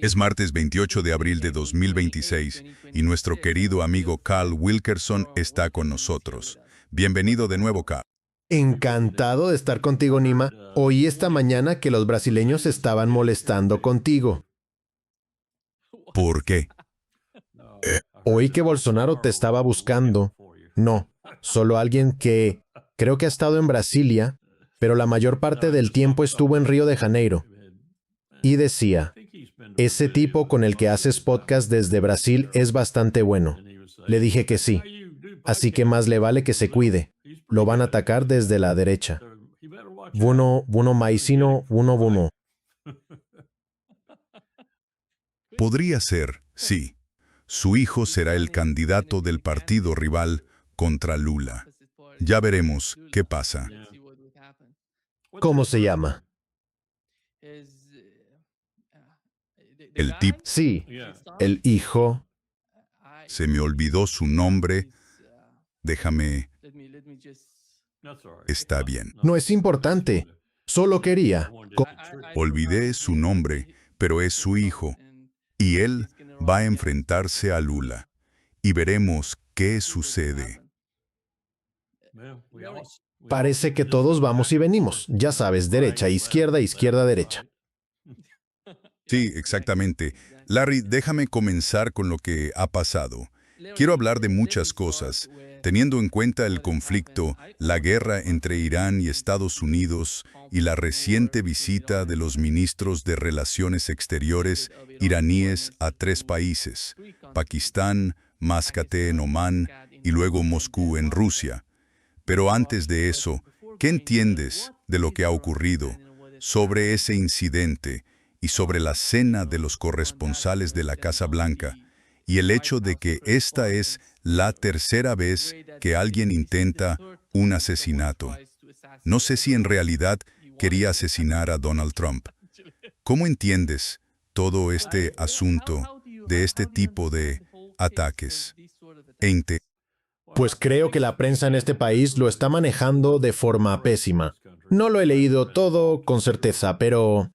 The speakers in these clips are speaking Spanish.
Es martes 28 de abril de 2026 y nuestro querido amigo Carl Wilkerson está con nosotros. Bienvenido de nuevo, Carl. Encantado de estar contigo, Nima. Oí esta mañana que los brasileños estaban molestando contigo. ¿Por qué? Oí que Bolsonaro te estaba buscando. No, solo alguien que creo que ha estado en Brasilia, pero la mayor parte del tiempo estuvo en Río de Janeiro. Y decía, ese tipo con el que haces podcast desde Brasil es bastante bueno. Le dije que sí. Así que más le vale que se cuide. Lo van a atacar desde la derecha. Vuno maicino, vuno. Podría ser, sí. Su hijo será el candidato del partido rival contra Lula. Ya veremos qué pasa. ¿Cómo se llama? El tipo, Sí, el hijo. se me olvidó su nombre. Déjame, está bien. No es importante. Solo quería. Olvidé su nombre, pero es su hijo. Y él va a enfrentarse a Lula. Y veremos qué sucede. Parece que todos vamos y venimos. Ya sabes, derecha, izquierda, derecha. Sí, exactamente. Larry, déjame comenzar con lo que ha pasado. Quiero hablar de muchas cosas, teniendo en cuenta el conflicto, la guerra entre Irán y Estados Unidos y la reciente visita de los ministros de Relaciones Exteriores iraníes a 3 países, Pakistán, Mascate en Omán y luego Moscú en Rusia. Pero antes de eso, ¿qué entiendes de lo que ha ocurrido sobre ese incidente y sobre la cena de los corresponsales de la Casa Blanca y el hecho de que esta es la tercera vez que alguien intenta un asesinato? No sé si en realidad quería asesinar a Donald Trump. ¿Cómo entiendes todo este asunto de este tipo de ataques? Pues creo que la prensa en este país lo está manejando de forma pésima. No lo he leído todo con certeza, pero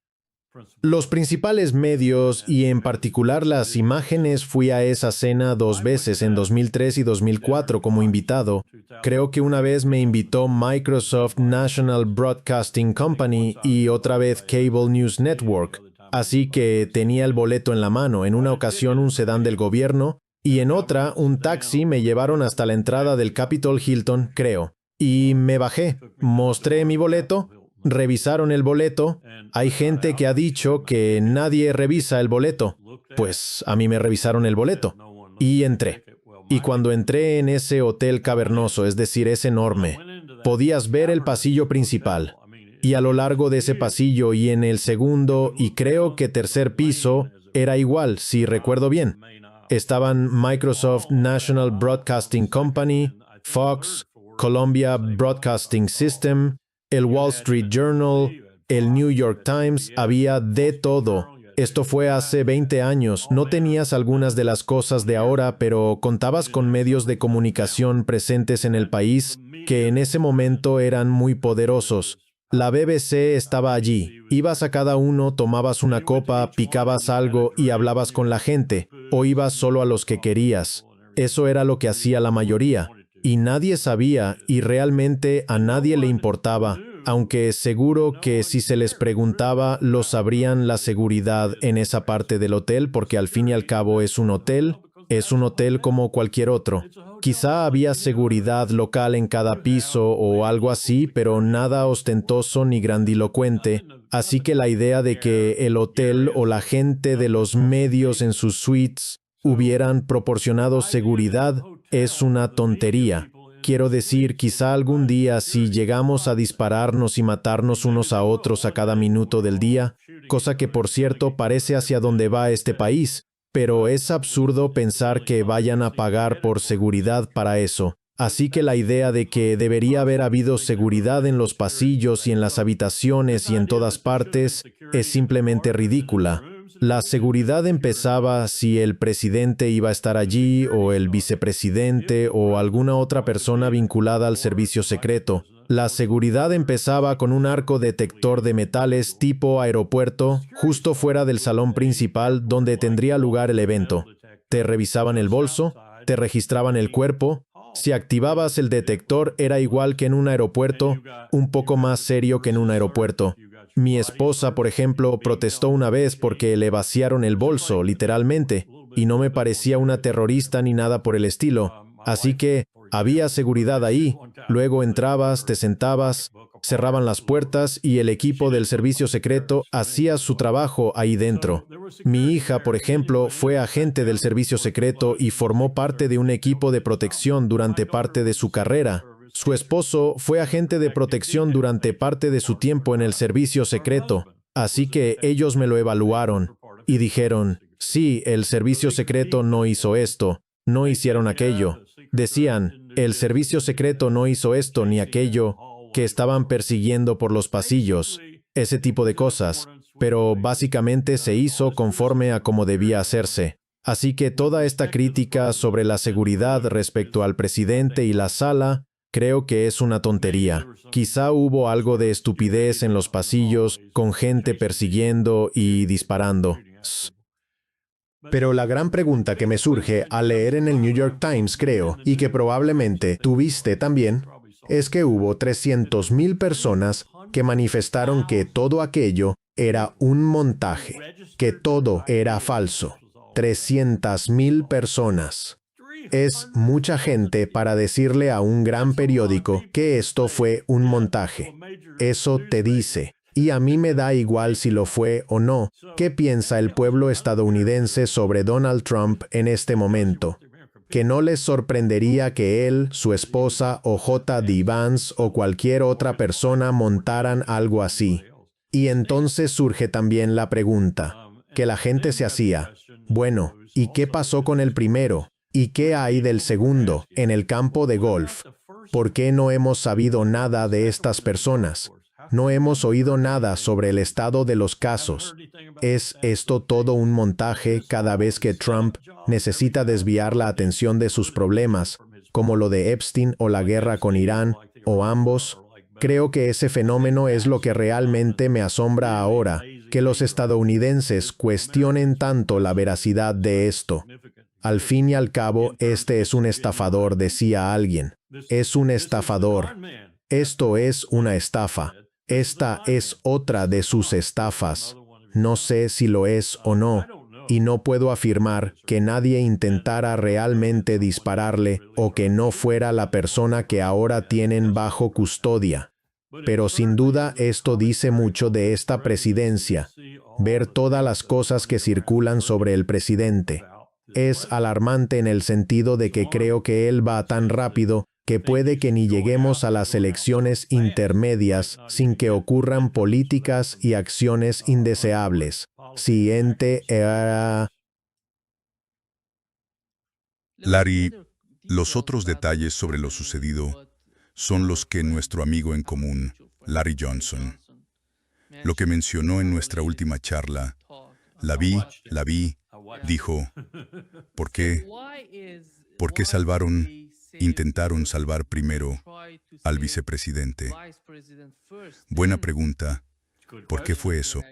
los principales medios y en particular las imágenes, fui a esa cena 2 veces, en 2003 y 2004 como invitado. Creo que una vez me invitó Microsoft National Broadcasting Company y otra vez Cable News Network. Así que tenía el boleto en la mano, en una ocasión un sedán del gobierno y en otra un taxi. Me llevaron hasta la entrada del Capitol Hilton, creo. Y me bajé, mostré mi boleto. Revisaron el boleto. Hay gente que ha dicho que nadie revisa el boleto. Pues a mí me revisaron el boleto. Y entré. Y cuando entré en ese hotel cavernoso, es decir, es enorme, podías ver el pasillo principal. Y a lo largo de ese pasillo y en el segundo y creo que tercer piso, era igual, si recuerdo bien. Estaban Microsoft National Broadcasting Company, Fox, Columbia Broadcasting System, el Wall Street Journal, el New York Times, había de todo. Esto fue hace 20 años, no tenías algunas de las cosas de ahora, pero contabas con medios de comunicación presentes en el país que en ese momento eran muy poderosos. La BBC estaba allí. Ibas a cada uno, tomabas una copa, picabas algo y hablabas con la gente, o ibas solo a los que querías. Eso era lo que hacía la mayoría. Y nadie sabía y realmente a nadie le importaba, aunque seguro que si se les preguntaba lo sabrían. La seguridad en esa parte del hotel, porque al fin y al cabo es un hotel como cualquier otro. Quizá había seguridad local en cada piso o algo así, pero nada ostentoso ni grandilocuente, así que la idea de que el hotel o la gente de los medios en sus suites hubieran proporcionado seguridad es una tontería. Quiero decir, quizá algún día si llegamos a dispararnos y matarnos unos a otros a cada minuto del día, cosa que por cierto parece hacia donde va este país, pero es absurdo pensar que vayan a pagar por seguridad para eso. Así que la idea de que debería haber habido seguridad en los pasillos y en las habitaciones y en todas partes es simplemente ridícula. La seguridad empezaba si el presidente iba a estar allí o el vicepresidente o alguna otra persona vinculada al servicio secreto. La seguridad empezaba con un arco detector de metales tipo aeropuerto, justo fuera del salón principal donde tendría lugar el evento. Te revisaban el bolso, te registraban el cuerpo. Si activabas el detector era igual que en un aeropuerto, un poco más serio que en un aeropuerto. Mi esposa, por ejemplo, protestó una vez porque le vaciaron el bolso, literalmente, y no me parecía una terrorista ni nada por el estilo. Así que había seguridad ahí. Luego entrabas, te sentabas, cerraban las puertas y el equipo del servicio secreto hacía su trabajo ahí dentro. Mi hija, por ejemplo, fue agente del servicio secreto y formó parte de un equipo de protección durante parte de su carrera. Su esposo fue agente de protección durante parte de su tiempo en el servicio secreto. Así que ellos me lo evaluaron y dijeron, sí, el servicio secreto no hizo esto, no hicieron aquello. Decían, el servicio secreto no hizo esto ni aquello, que estaban persiguiendo por los pasillos, ese tipo de cosas, pero básicamente se hizo conforme a como debía hacerse. Así que toda esta crítica sobre la seguridad respecto al presidente y la sala, creo que es una tontería. Quizá hubo algo de estupidez en los pasillos, con gente persiguiendo y disparando. Pero la gran pregunta que me surge al leer en el New York Times, creo, y que probablemente tuviste también, es que hubo 300,000 personas que manifestaron que todo aquello era un montaje, que todo era falso. 300,000 personas. Es mucha gente para decirle a un gran periódico que esto fue un montaje. Eso te dice. Y a mí me da igual si lo fue o no. ¿Qué piensa el pueblo estadounidense sobre Donald Trump en este momento? Que no les sorprendería que él, su esposa o J.D. Vance o cualquier otra persona montaran algo así. Y entonces surge también la pregunta, que la gente se hacía, bueno, ¿y qué pasó con el primero? ¿Y qué hay del segundo, en el campo de golf? ¿Por qué no hemos sabido nada de estas personas? No hemos oído nada sobre el estado de los casos. ¿Es esto todo un montaje cada vez que Trump necesita desviar la atención de sus problemas, como lo de Epstein o la guerra con Irán, o ambos? Creo que ese fenómeno es lo que realmente me asombra ahora, que los estadounidenses cuestionen tanto la veracidad de esto. Al fin y al cabo, este es un estafador, decía alguien. Es un estafador. Esto es una estafa. Esta es otra de sus estafas. No sé si lo es o no, y no puedo afirmar que nadie intentara realmente dispararle o que no fuera la persona que ahora tienen bajo custodia. Pero sin duda esto dice mucho de esta presidencia, ver todas las cosas que circulan sobre el presidente. Es alarmante en el sentido de que creo que él va tan rápido que puede que ni lleguemos a las elecciones intermedias sin que ocurran políticas y acciones indeseables. Siguiente era... Larry, los otros detalles sobre lo sucedido son los que nuestro amigo en común, Larry Johnson, lo que mencionó en nuestra última charla. La vi, dijo, ¿por qué? ¿Por qué intentaron salvar primero al vicepresidente? Buena pregunta. ¿Por qué fue eso?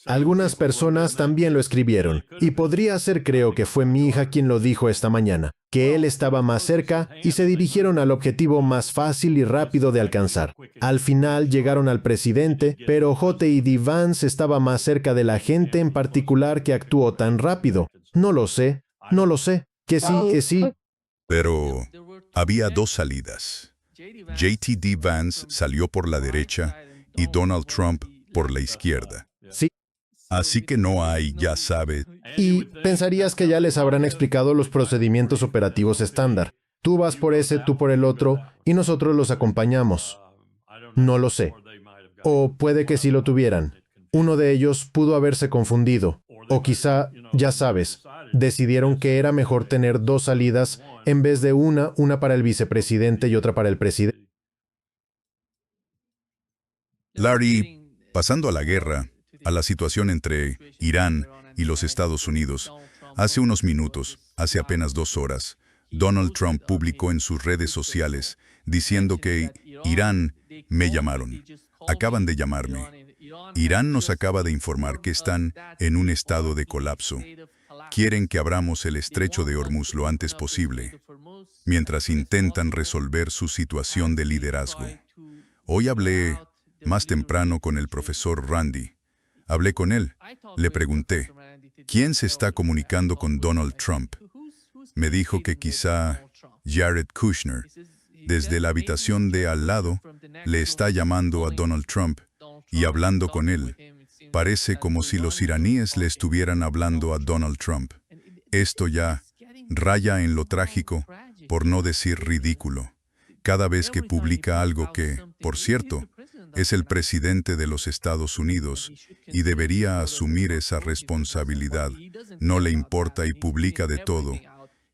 Algunas personas también lo escribieron, y podría ser, creo que fue mi hija quien lo dijo esta mañana, que él estaba más cerca y se dirigieron al objetivo más fácil y rápido de alcanzar. Al final llegaron al presidente, pero J.D. Vance estaba más cerca de la gente en particular que actuó tan rápido. No lo sé. Que sí. Pero había dos salidas. J.D. Vance salió por la derecha y Donald Trump por la izquierda. Sí. Así que no hay, ya sabe. Y pensarías que ya les habrán explicado los procedimientos operativos estándar. Tú vas por ese, tú por el otro, y nosotros los acompañamos. No lo sé. O puede que sí lo tuvieran. Uno de ellos pudo haberse confundido. O quizá, ya sabes, decidieron que era mejor tener dos salidas en vez de una para el vicepresidente y otra para el presidente. Larry, pasando a la guerra, a la situación entre Irán y los Estados Unidos, hace unos minutos, hace apenas 2 horas, Donald Trump publicó en sus redes sociales diciendo que Irán me llamaron. Acaban de llamarme. Irán nos acaba de informar que están en un estado de colapso. Quieren que abramos el estrecho de Hormuz lo antes posible, mientras intentan resolver su situación de liderazgo. Hoy hablé más temprano con el profesor Randy. Hablé con él. Le pregunté, ¿quién se está comunicando con Donald Trump? Me dijo que quizá Jared Kushner, desde la habitación de al lado, le está llamando a Donald Trump y hablando con él. Parece como si los iraníes le estuvieran hablando a Donald Trump. Esto ya raya en lo trágico, por no decir ridículo. Cada vez que publica algo que, por cierto, es el presidente de los Estados Unidos y debería asumir esa responsabilidad, no le importa y publica de todo,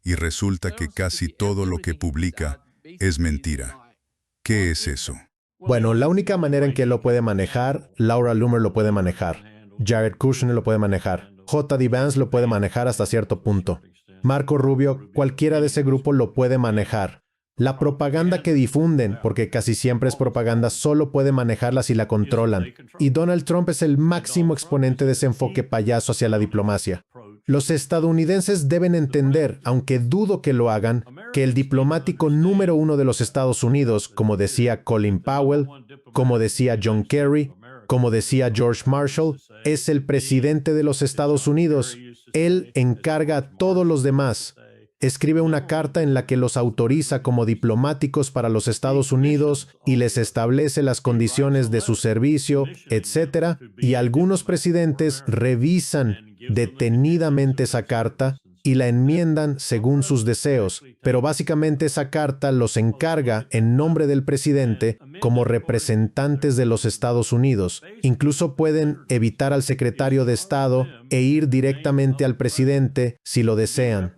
y resulta que casi todo lo que publica es mentira. ¿Qué es eso? Bueno, la única manera en que él lo puede manejar, Laura Loomer lo puede manejar, Jared Kushner lo puede manejar, J.D. Vance lo puede manejar hasta cierto punto. Marco Rubio, cualquiera de ese grupo lo puede manejar. La propaganda que difunden, porque casi siempre es propaganda, solo puede manejarla si la controlan. Y Donald Trump es el máximo exponente de ese enfoque payaso hacia la diplomacia. Los estadounidenses deben entender, aunque dudo que lo hagan, que el diplomático número uno de los Estados Unidos, como decía Colin Powell, como decía John Kerry, como decía George Marshall, es el presidente de los Estados Unidos. Él encarga a todos los demás. Escribe una carta en la que los autoriza como diplomáticos para los Estados Unidos y les establece las condiciones de su servicio, etc. Y algunos presidentes revisan detenidamente esa carta y la enmiendan según sus deseos, pero básicamente esa carta los encarga en nombre del presidente como representantes de los Estados Unidos. Incluso pueden evitar al secretario de Estado e ir directamente al presidente si lo desean.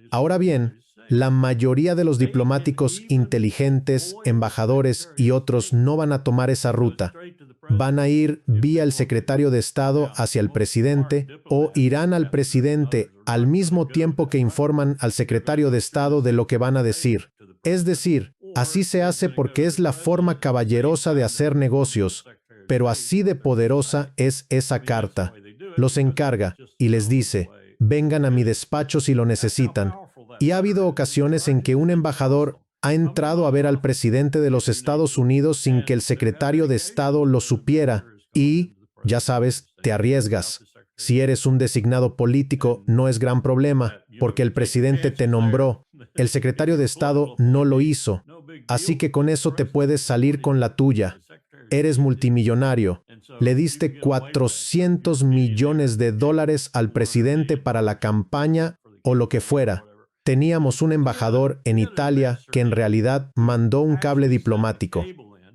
Ahora bien, la mayoría de los diplomáticos inteligentes, embajadores y otros no van a tomar esa ruta. Van a ir vía el secretario de Estado hacia el presidente o irán al presidente al mismo tiempo que informan al secretario de Estado de lo que van a decir. Es decir, así se hace porque es la forma caballerosa de hacer negocios, pero así de poderosa es esa carta. Los encarga y les dice: vengan a mi despacho si lo necesitan. Y ha habido ocasiones en que un embajador ha entrado a ver al presidente de los Estados Unidos sin que el secretario de Estado lo supiera y, ya sabes, te arriesgas. Si eres un designado político, no es gran problema, porque el presidente te nombró. El secretario de Estado no lo hizo. Así que con eso te puedes salir con la tuya. Eres multimillonario. Le diste $400 millones al presidente para la campaña o lo que fuera. Teníamos un embajador en Italia que en realidad mandó un cable diplomático.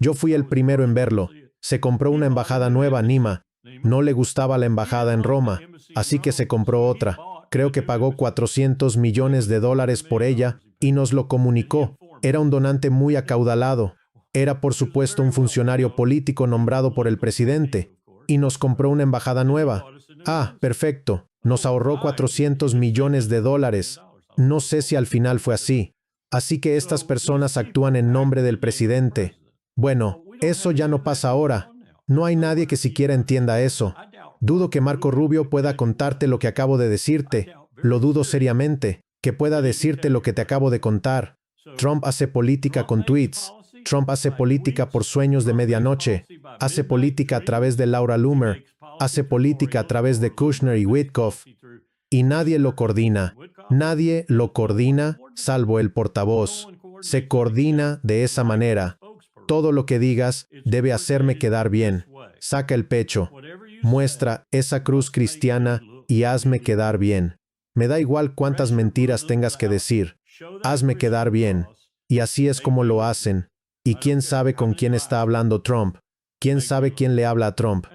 Yo fui el primero en verlo. Se compró una embajada nueva en Lima. No le gustaba la embajada en Roma, así que se compró otra. Creo que pagó $400 millones por ella y nos lo comunicó. Era un donante muy acaudalado. Era, por supuesto, un funcionario político nombrado por el presidente. Y nos compró una embajada nueva. Ah, perfecto. Nos ahorró $400 millones. No sé si al final fue así. Así que estas personas actúan en nombre del presidente. Bueno, eso ya no pasa ahora. No hay nadie que siquiera entienda eso. Dudo que Marco Rubio pueda contarte lo que acabo de decirte. Lo dudo seriamente, que pueda decirte lo que te acabo de contar. Trump hace política con tweets. Trump hace política por sueños de medianoche. Hace política a través de Laura Loomer. Hace política a través de Kushner y Witkoff. Y nadie lo coordina. Nadie lo coordina, salvo el portavoz. Se coordina de esa manera. Todo lo que digas debe hacerme quedar bien. Saca el pecho. Muestra esa cruz cristiana y hazme quedar bien. Me da igual cuántas mentiras tengas que decir. Hazme quedar bien. Y así es como lo hacen. Y quién sabe con quién está hablando Trump. ¿Quién sabe quién le habla a Trump?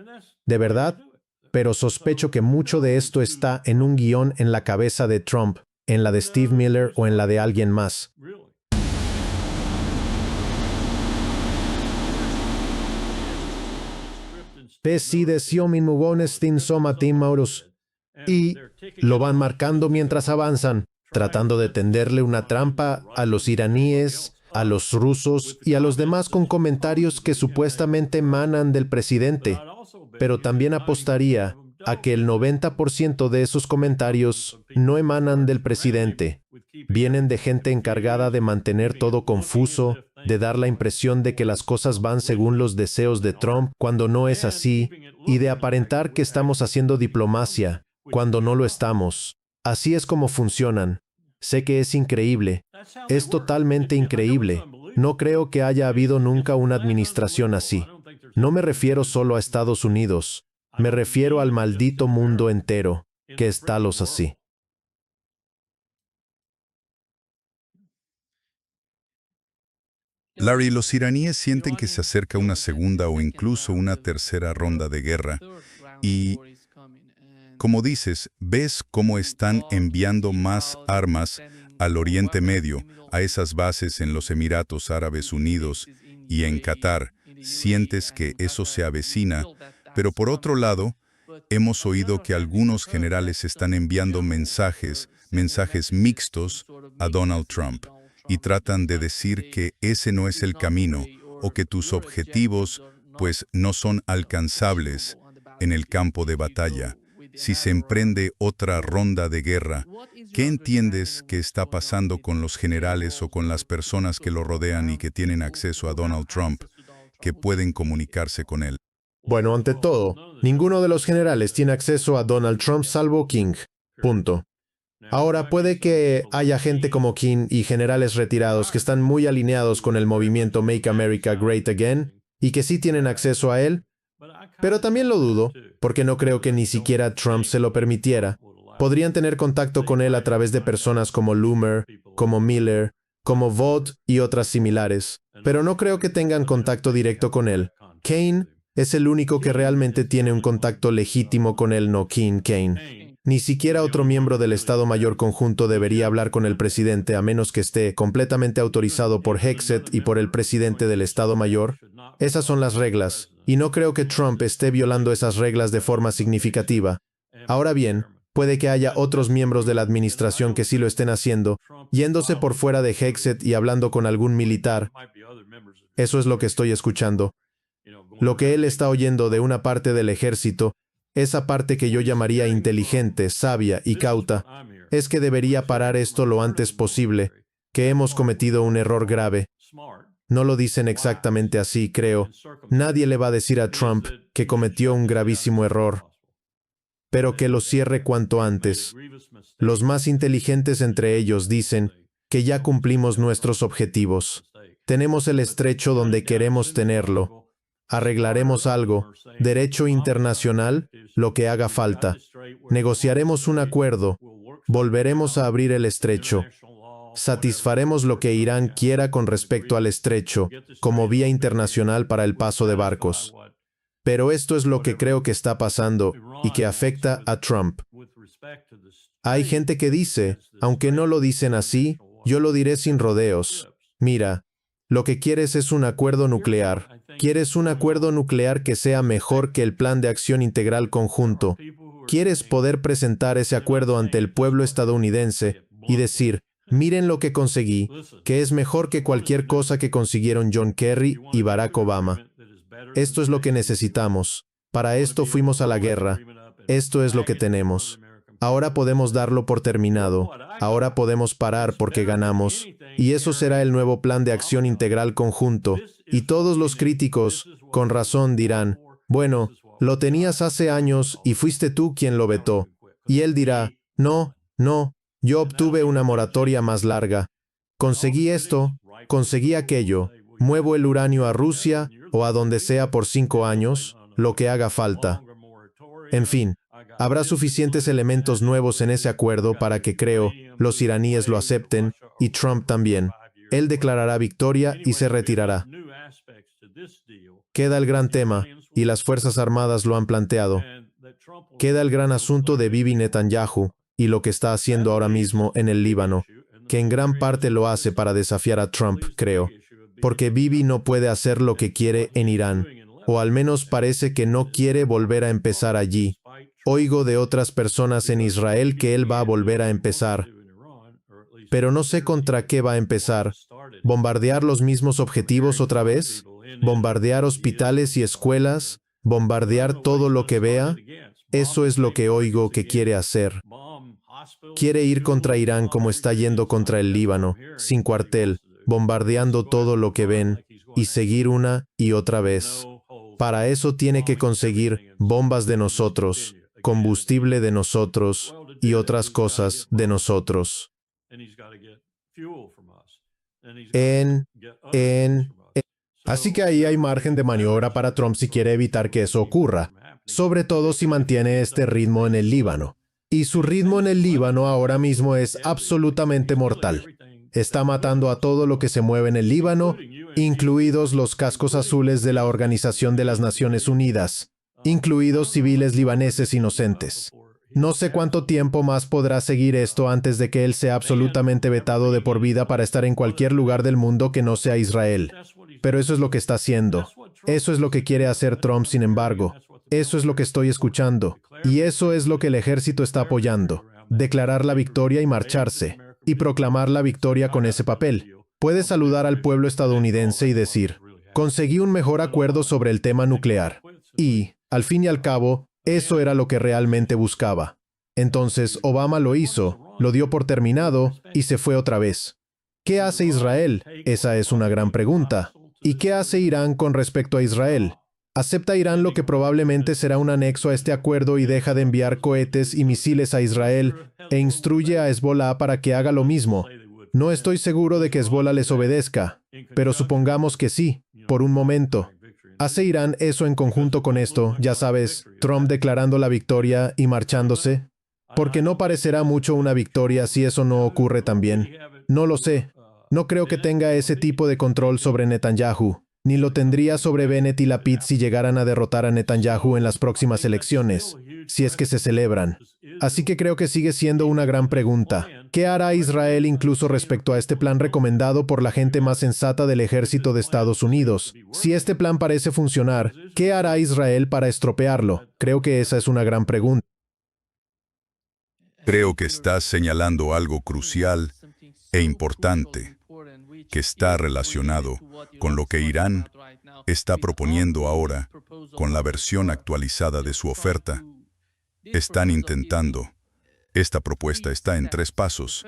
¿De verdad? Pero sospecho que mucho de esto está en un guión en la cabeza de Trump, en la de Steve Miller o en la de alguien más. Y lo van marcando mientras avanzan, tratando de tenderle una trampa a los iraníes a los rusos y a los demás con comentarios que supuestamente emanan del presidente, pero también apostaría a que el 90% de esos comentarios no emanan del presidente. Vienen de gente encargada de mantener todo confuso, de dar la impresión de que las cosas van según los deseos de Trump cuando no es así, y de aparentar que estamos haciendo diplomacia cuando no lo estamos. Así es como funcionan. Sé que es increíble. Es totalmente increíble. No creo que haya habido nunca una administración así. No me refiero solo a Estados Unidos. Me refiero al maldito mundo entero, que es talos así. Larry, los iraníes sienten que se acerca una segunda o incluso una tercera ronda de guerra y, como dices, ves cómo están enviando más armas al Oriente Medio, a esas bases en los Emiratos Árabes Unidos y en Qatar. Sientes que eso se avecina, pero por otro lado, hemos oído que algunos generales están enviando mensajes mixtos a Donald Trump y tratan de decir que ese no es el camino o que tus objetivos, pues, no son alcanzables en el campo de batalla. Si se emprende otra ronda de guerra, ¿qué entiendes que está pasando con los generales o con las personas que lo rodean y que tienen acceso a Donald Trump, que pueden comunicarse con él? Bueno, ante todo, ninguno de los generales tiene acceso a Donald Trump salvo King. Punto. Ahora, puede que haya gente como King y generales retirados que están muy alineados con el movimiento Make America Great Again y que sí tienen acceso a él, pero también lo dudo, porque no creo que ni siquiera Trump se lo permitiera. Podrían tener contacto con él a través de personas como Loomer, como Miller, como Vaught y otras similares, pero no creo que tengan contacto directo con él. Kane es el único que realmente tiene un contacto legítimo con él, no Kane. Ni siquiera otro miembro del Estado Mayor Conjunto debería hablar con el presidente a menos que esté completamente autorizado por Hexet y por el presidente del Estado Mayor. Esas son las reglas, y no creo que Trump esté violando esas reglas de forma significativa. Ahora bien, puede que haya otros miembros de la administración que sí lo estén haciendo, yéndose por fuera de Hexet y hablando con algún militar. Eso es lo que estoy escuchando. Lo que él está oyendo de una parte del ejército, esa parte que yo llamaría inteligente, sabia y cauta, es que debería parar esto lo antes posible, que hemos cometido un error grave. No lo dicen exactamente así, creo. Nadie le va a decir a Trump que cometió un gravísimo error, pero que lo cierre cuanto antes. Los más inteligentes entre ellos dicen que ya cumplimos nuestros objetivos. Tenemos el estrecho donde queremos tenerlo. Arreglaremos algo, derecho internacional, lo que haga falta. Negociaremos un acuerdo. Volveremos a abrir el estrecho. Satisfaremos lo que Irán quiera con respecto al estrecho, como vía internacional para el paso de barcos. Pero esto es lo que creo que está pasando y que afecta a Trump. Hay gente que dice, aunque no lo dicen así, yo lo diré sin rodeos. Mira, lo que quieres es un acuerdo nuclear. Quieres un acuerdo nuclear que sea mejor que el Plan de Acción Integral Conjunto. Quieres poder presentar ese acuerdo ante el pueblo estadounidense y decir, miren lo que conseguí, que es mejor que cualquier cosa que consiguieron John Kerry y Barack Obama. Esto es lo que necesitamos. Para esto fuimos a la guerra. Esto es lo que tenemos. Ahora podemos darlo por terminado. Ahora podemos parar porque ganamos. Y eso será el nuevo Plan de Acción Integral Conjunto. Y todos los críticos, con razón, dirán, bueno, lo tenías hace años y fuiste tú quien lo vetó. Y él dirá, no, yo obtuve una moratoria más larga. Conseguí esto, conseguí aquello. Muevo el uranio a Rusia o a donde sea por 5 años, lo que haga falta. En fin, habrá suficientes elementos nuevos en ese acuerdo para que, creo, los iraníes lo acepten y Trump también. Él declarará victoria y se retirará. Queda el gran tema, y las Fuerzas Armadas lo han planteado. Queda el gran asunto de Bibi Netanyahu y lo que está haciendo ahora mismo en el Líbano, que en gran parte lo hace para desafiar a Trump, creo. Porque Bibi no puede hacer lo que quiere en Irán, o al menos parece que no quiere volver a empezar allí. Oigo de otras personas en Israel que él va a volver a empezar. pero no sé contra qué va a empezar. ¿Bombardear los mismos objetivos otra vez? ¿Bombardear hospitales y escuelas? ¿Bombardear todo lo que vea? Eso es lo que oigo que quiere hacer. Quiere ir contra Irán como está yendo contra el Líbano, sin cuartel, bombardeando todo lo que ven, y seguir una y otra vez. Para eso tiene que conseguir bombas de nosotros, combustible de nosotros y otras cosas de nosotros. En, en. Así que ahí hay margen de maniobra para Trump si quiere evitar que eso ocurra, sobre todo si mantiene este ritmo en el Líbano. Y su ritmo en el Líbano ahora mismo es absolutamente mortal. Está matando a todo lo que se mueve en el Líbano, incluidos los cascos azules de la Organización de las Naciones Unidas, incluidos civiles libaneses inocentes. No sé cuánto tiempo más podrá seguir esto antes de que él sea absolutamente vetado de por vida para estar en cualquier lugar del mundo que no sea Israel. Pero eso es lo que está haciendo. Eso es lo que quiere hacer Trump, sin embargo. Eso es lo que estoy escuchando. Y eso es lo que el ejército está apoyando. Declarar la victoria y marcharse. Y proclamar la victoria con ese papel. Puede saludar al pueblo estadounidense y decir, conseguí un mejor acuerdo sobre el tema nuclear. Y, al fin y al cabo, eso era lo que realmente buscaba. Entonces, Obama lo hizo, lo dio por terminado y se fue otra vez. ¿Qué hace Israel? Esa es una gran pregunta. ¿Y qué hace Irán con respecto a Israel? ¿Acepta Irán lo que probablemente será un anexo a este acuerdo y deja de enviar cohetes y misiles a Israel e instruye a Hezbollah para que haga lo mismo? No estoy seguro de que Hezbollah les obedezca, pero supongamos que sí, por un momento. ¿Hace Irán eso en conjunto con esto, ya sabes, Trump declarando la victoria y marchándose? Porque no parecerá mucho una victoria si eso no ocurre también. No lo sé. No creo que tenga ese tipo de control sobre Netanyahu, ni lo tendría sobre Bennett y Lapid si llegaran a derrotar a Netanyahu en las próximas elecciones, si es que se celebran. Así que creo que sigue siendo una gran pregunta. ¿Qué hará Israel incluso respecto a este plan recomendado por la gente más sensata del ejército de Estados Unidos? Si este plan parece funcionar, ¿qué hará Israel para estropearlo? Creo que esa es una gran pregunta. Creo que estás señalando algo crucial e importante, que está relacionado con lo que Irán está proponiendo ahora, con la versión actualizada de su oferta. Están intentando. Esta propuesta está en 3 pasos.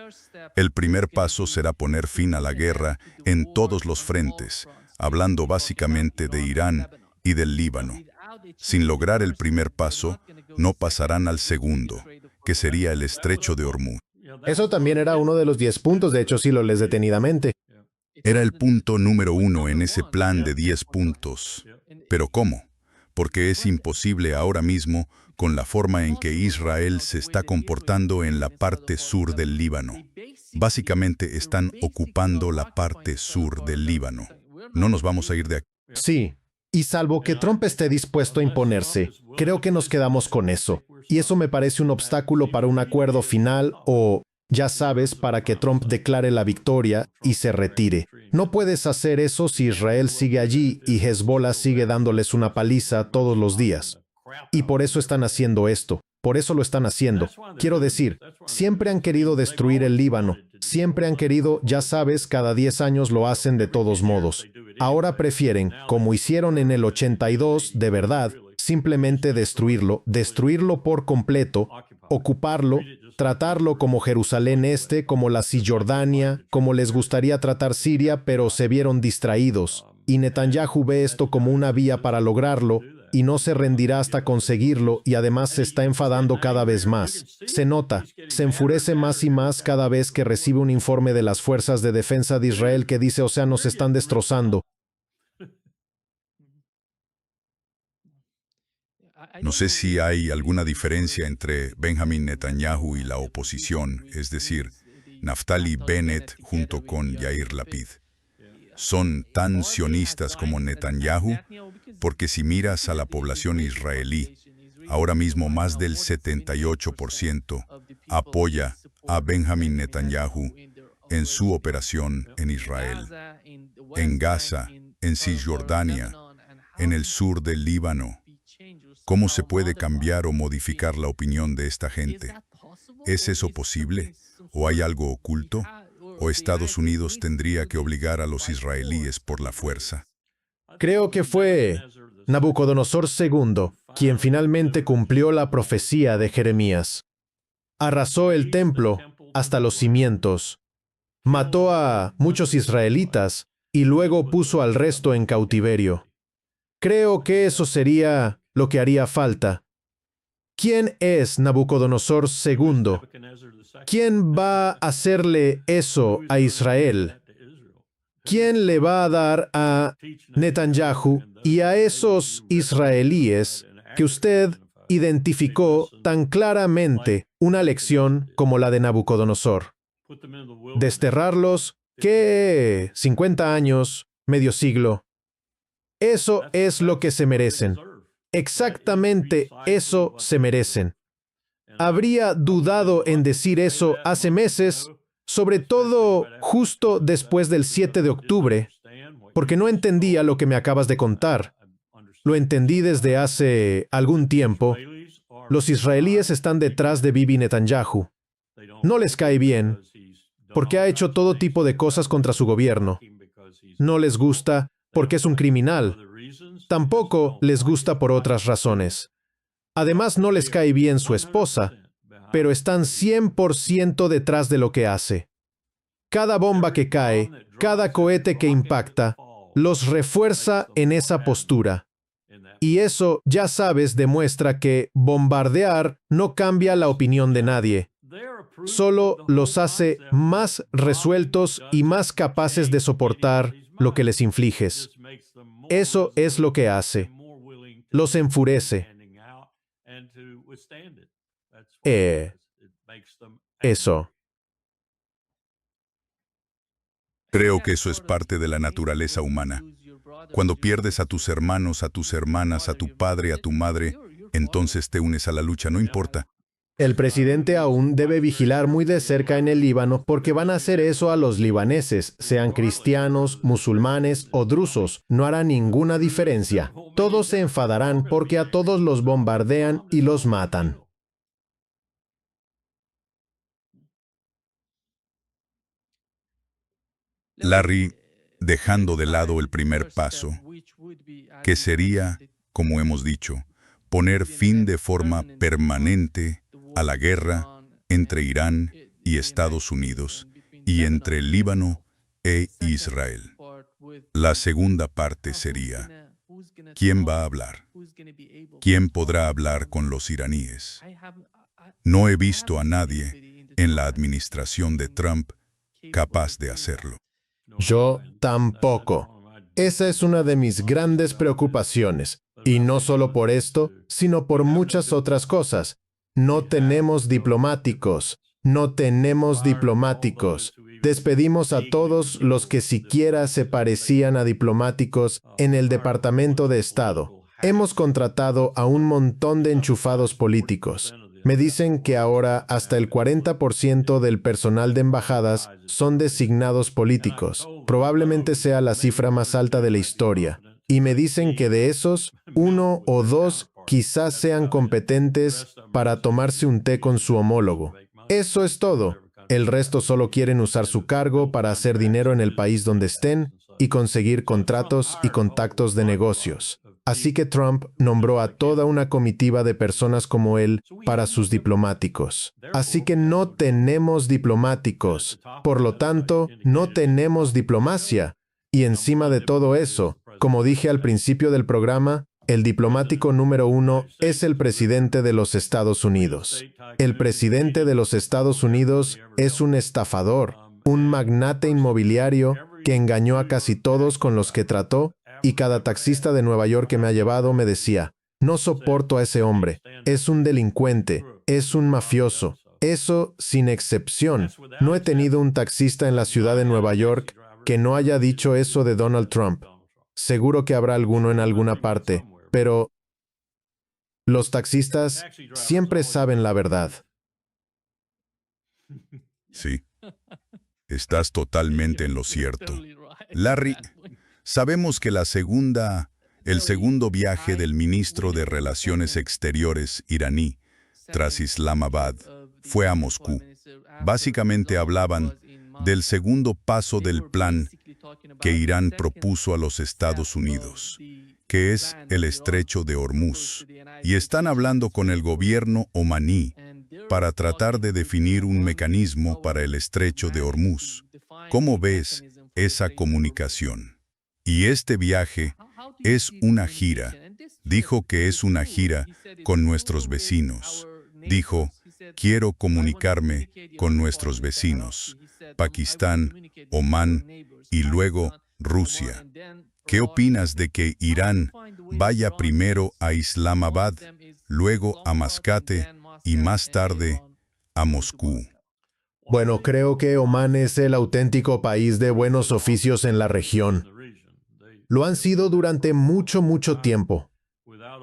El primer paso será poner fin a la guerra en todos los frentes, hablando básicamente de Irán y del Líbano. Sin lograr el primer paso, no pasarán al segundo, que sería el estrecho de Hormuz. Eso también era uno de los 10 puntos, de hecho, si lo lees detenidamente. Era el punto número 1 en ese plan de 10 puntos. ¿Pero cómo? Porque es imposible ahora mismo con la forma en que Israel se está comportando en la parte sur del Líbano. Básicamente están ocupando la parte sur del Líbano. No nos vamos a ir de aquí. Sí, y salvo que Trump esté dispuesto a imponerse, creo que nos quedamos con eso. Y eso me parece un obstáculo para un acuerdo final o, ya sabes, para que Trump declare la victoria y se retire. No puedes hacer eso si Israel sigue allí y Hezbollah sigue dándoles una paliza todos los días. Y por eso están haciendo esto. Por eso lo están haciendo. Quiero decir, siempre han querido destruir el Líbano. Siempre han querido, ya sabes, cada 10 años lo hacen de todos modos. Ahora prefieren, como hicieron en el 82, de verdad, simplemente destruirlo por completo, ocuparlo, tratarlo como Jerusalén Este, como la Cisjordania, como les gustaría tratar Siria, pero se vieron distraídos. Y Netanyahu ve esto como una vía para lograrlo, y no se rendirá hasta conseguirlo, y además se está enfadando cada vez más. Se nota, se enfurece más y más cada vez que recibe un informe de las Fuerzas de Defensa de Israel que dice, o sea, nos están destrozando. No sé si hay alguna diferencia entre Benjamin Netanyahu y la oposición, es decir, Naftali Bennett junto con Yair Lapid. ¿Son tan sionistas como Netanyahu? Porque si miras a la población israelí, ahora mismo más del 78% apoya a Benjamin Netanyahu en su operación en Israel, en Gaza, en Cisjordania, en el sur del Líbano. ¿Cómo se puede cambiar o modificar la opinión de esta gente? ¿Es eso posible? ¿O hay algo oculto? o Estados Unidos tendría que obligar a los israelíes por la fuerza? Creo que fue Nabucodonosor II quien finalmente cumplió la profecía de Jeremías. Arrasó el templo hasta los cimientos, mató a muchos israelitas y luego puso al resto en cautiverio. Creo que eso sería lo que haría falta. ¿Quién es Nabucodonosor II? ¿Quién va a hacerle eso a Israel? ¿Quién le va a dar a Netanyahu y a esos israelíes que usted identificó tan claramente una lección como la de Nabucodonosor? Desterrarlos, ¿qué? 50 años, medio siglo. Eso es lo que se merecen. Exactamente eso se merecen. Habría dudado en decir eso hace meses, sobre todo justo después del 7 de octubre, porque no entendía lo que me acabas de contar. Lo entendí desde hace algún tiempo. Los israelíes están detrás de Bibi Netanyahu. No les cae bien, porque ha hecho todo tipo de cosas contra su gobierno. No les gusta porque es un criminal. Tampoco les gusta por otras razones. Además, no les cae bien su esposa, pero están 100% detrás de lo que hace. Cada bomba que cae, cada cohete que impacta, los refuerza en esa postura. Y eso, ya sabes, demuestra que bombardear no cambia la opinión de nadie. Solo los hace más resueltos y más capaces de soportar lo que les infliges. Eso es lo que hace. Los enfurece. Eso. Creo que eso es parte de la naturaleza humana. Cuando pierdes a tus hermanos, a tus hermanas, a tu padre, a tu madre, entonces te unes a la lucha, no importa. El presidente aún debe vigilar muy de cerca en el Líbano porque van a hacer eso a los libaneses, sean cristianos, musulmanes o drusos. No hará ninguna diferencia. Todos se enfadarán porque a todos los bombardean y los matan. Larry, dejando de lado el primer paso, que sería, como hemos dicho, poner fin de forma permanente a la guerra entre Irán y Estados Unidos y entre el Líbano e Israel. La segunda parte sería, ¿quién va a hablar? ¿Quién podrá hablar con los iraníes? No he visto a nadie en la administración de Trump capaz de hacerlo. Yo tampoco. Esa es una de mis grandes preocupaciones. Y no solo por esto, sino por muchas otras cosas. No tenemos diplomáticos. No tenemos diplomáticos. Despedimos a todos los que siquiera se parecían a diplomáticos en el Departamento de Estado. Hemos contratado a un montón de enchufados políticos. Me dicen que ahora hasta el 40% del personal de embajadas son designados políticos. Probablemente sea la cifra más alta de la historia. Y me dicen que de esos, 1 o 2 quizás sean competentes para tomarse un té con su homólogo. Eso es todo. El resto solo quieren usar su cargo para hacer dinero en el país donde estén y conseguir contratos y contactos de negocios. Así que Trump nombró a toda una comitiva de personas como él para sus diplomáticos. Así que no tenemos diplomáticos. Por lo tanto, no tenemos diplomacia. Y encima de todo eso, como dije al principio del programa, el diplomático número 1 es el presidente de los Estados Unidos. El presidente de los Estados Unidos es un estafador, un magnate inmobiliario que engañó a casi todos con los que trató, y cada taxista de Nueva York que me ha llevado me decía, no soporto a ese hombre, es un delincuente, es un mafioso. Eso sin excepción. No he tenido un taxista en la ciudad de Nueva York que no haya dicho eso de Donald Trump. Seguro que habrá alguno en alguna parte, pero los taxistas siempre saben la verdad. Sí, estás totalmente en lo cierto. Larry, sabemos que el segundo viaje del ministro de Relaciones Exteriores iraní tras Islamabad fue a Moscú. Básicamente hablaban del segundo paso del plan que Irán propuso a los Estados Unidos, que es el Estrecho de Hormuz, y están hablando con el gobierno omaní para tratar de definir un mecanismo para el Estrecho de Hormuz. ¿Cómo ves esa comunicación? Y este viaje es una gira. Dijo que es una gira con nuestros vecinos. Dijo, quiero comunicarme con nuestros vecinos, Pakistán, Omán y luego Rusia. ¿Qué opinas de que Irán vaya primero a Islamabad, luego a Mascate y más tarde a Moscú? Bueno, creo que Omán es el auténtico país de buenos oficios en la región. Lo han sido durante mucho tiempo.